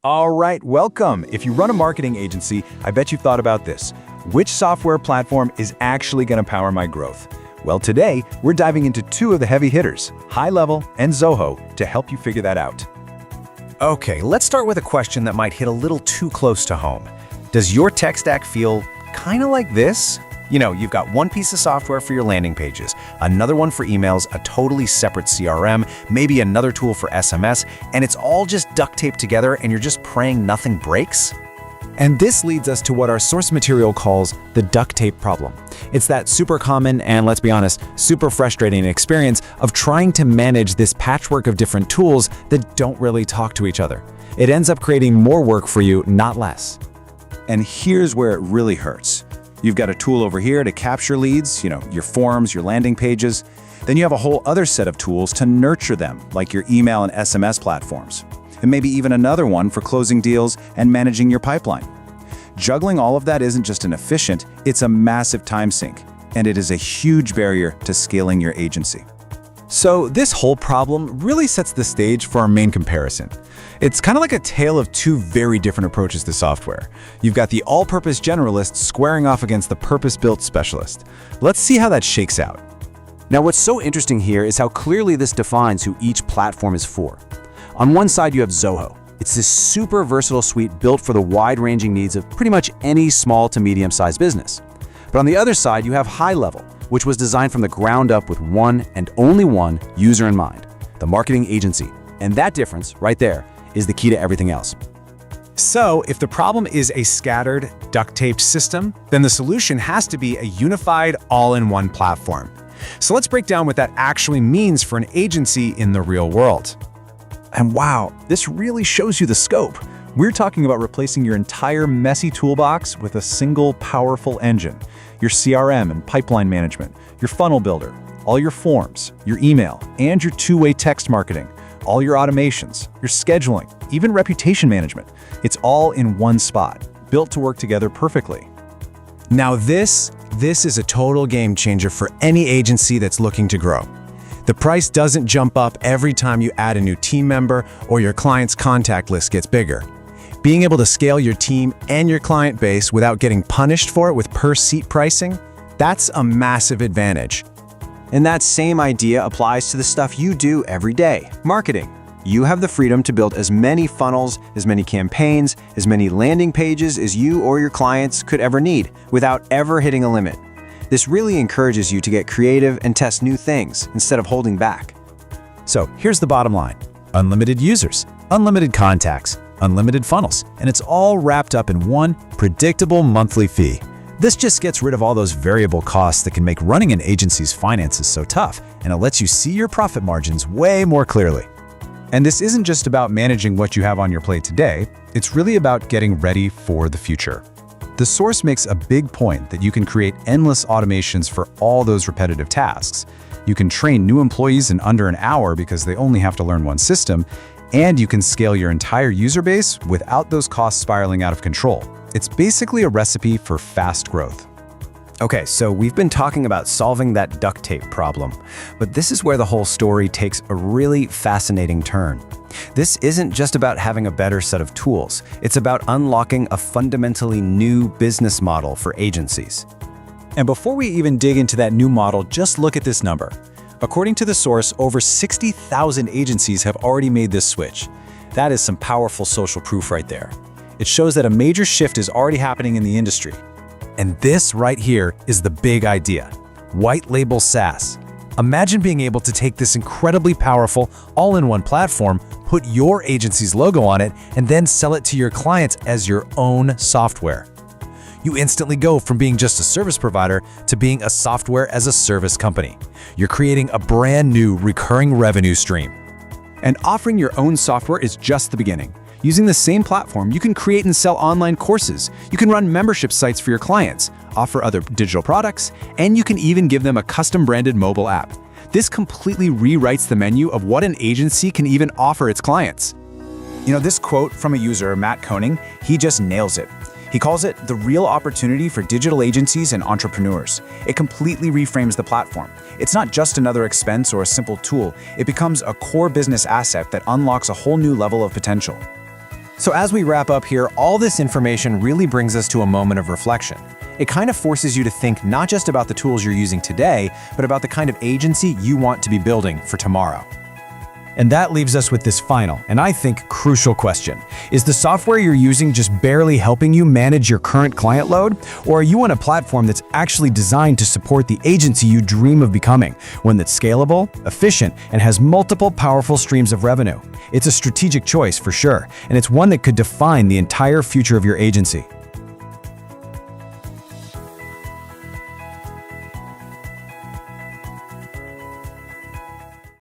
All right, welcome. If you run a marketing agency, I bet you've thought about this. Which software platform is actually going to power my growth? Well, today, we're diving into two of the heavy hitters, HighLevel and Zoho, to help you figure that out. Okay, let's start with a question that might hit a little too close to home. Does your tech stack feel kind of like this? You know, you've got one piece of software for your landing pages, another one for emails, a totally separate CRM, maybe another tool for SMS, and it's all just duct taped together and you're just praying nothing breaks? And this leads us to what our source material calls the duct tape problem. It's that super common and, let's be honest, super frustrating experience of trying to manage this patchwork of different tools that don't really talk to each other. It ends up creating more work for you, not less. And here's where it really hurts. You've got a tool over here to capture leads, your forms, your landing pages. Then you have a whole other set of tools to nurture them, like your email and SMS platforms. And maybe even another one for closing deals and managing your pipeline. Juggling all of that isn't just inefficient, it's a massive time sink, and it is a huge barrier to scaling your agency. So this whole problem really sets the stage for our main comparison. It's kind of like a tale of two very different approaches to software. You've got the all-purpose generalist squaring off against the purpose-built specialist. Let's see how that shakes out. Now, what's so interesting here is how clearly this defines who each platform is for. On one side, you have Zoho. It's this super versatile suite built for the wide-ranging needs of pretty much any small to medium-sized business. But on the other side, you have HighLevel, which was designed from the ground up with one and only one user in mind, the marketing agency. And that difference, right there, is the key to everything else. So, if the problem is a scattered, duct-taped system, then the solution has to be a unified, all-in-one platform. So let's break down what that actually means for an agency in the real world. And wow, this really shows you the scope. We're talking about replacing your entire messy toolbox with a single powerful engine. Your CRM and pipeline management, your funnel builder, all your forms, your email, and your two-way text marketing, all your automations, your scheduling, even reputation management. It's all in one spot, built to work together perfectly. Now this is a total game changer for any agency that's looking to grow. The price doesn't jump up every time you add a new team member or your client's contact list gets bigger. Being able to scale your team and your client base without getting punished for it with per-seat pricing, that's a massive advantage. And that same idea applies to the stuff you do every day, marketing. You have the freedom to build as many funnels, as many campaigns, as many landing pages as you or your clients could ever need without ever hitting a limit. This really encourages you to get creative and test new things instead of holding back. So here's the bottom line. Unlimited users, unlimited contacts, unlimited funnels, and it's all wrapped up in one predictable monthly fee. This just gets rid of all those variable costs that can make running an agency's finances so tough, and it lets you see your profit margins way more clearly. And this isn't just about managing what you have on your plate today, it's really about getting ready for the future. The source makes a big point that you can create endless automations for all those repetitive tasks. You can train new employees in under an hour because they only have to learn one system, and you can scale your entire user base without those costs spiraling out of control. It's basically a recipe for fast growth. Okay, so we've been talking about solving that duct tape problem, but this is where the whole story takes a really fascinating turn. This isn't just about having a better set of tools. It's about unlocking a fundamentally new business model for agencies. And before we even dig into that new model, just look at this number. According to the source, over 60,000 agencies have already made this switch. That is some powerful social proof right there. It shows that a major shift is already happening in the industry. And this right here is the big idea: white label SaaS. Imagine being able to take this incredibly powerful, all-in-one platform, put your agency's logo on it, and then sell it to your clients as your own software. You instantly go from being just a service provider to being a software as a service company. You're creating a brand new recurring revenue stream. And offering your own software is just the beginning. Using the same platform, you can create and sell online courses, you can run membership sites for your clients, offer other digital products, and you can even give them a custom-branded mobile app. This completely rewrites the menu of what an agency can even offer its clients. This quote from a user, Matt Koning, he just nails it. He calls it the real opportunity for digital agencies and entrepreneurs. It completely reframes the platform. It's not just another expense or a simple tool. It becomes a core business asset that unlocks a whole new level of potential. So as we wrap up here, all this information really brings us to a moment of reflection. It kind of forces you to think not just about the tools you're using today, but about the kind of agency you want to be building for tomorrow. And that leaves us with this final, and I think crucial question. Is the software you're using just barely helping you manage your current client load? Or are you on a platform that's actually designed to support the agency you dream of becoming? One that's scalable, efficient, and has multiple powerful streams of revenue? It's a strategic choice for sure, and it's one that could define the entire future of your agency.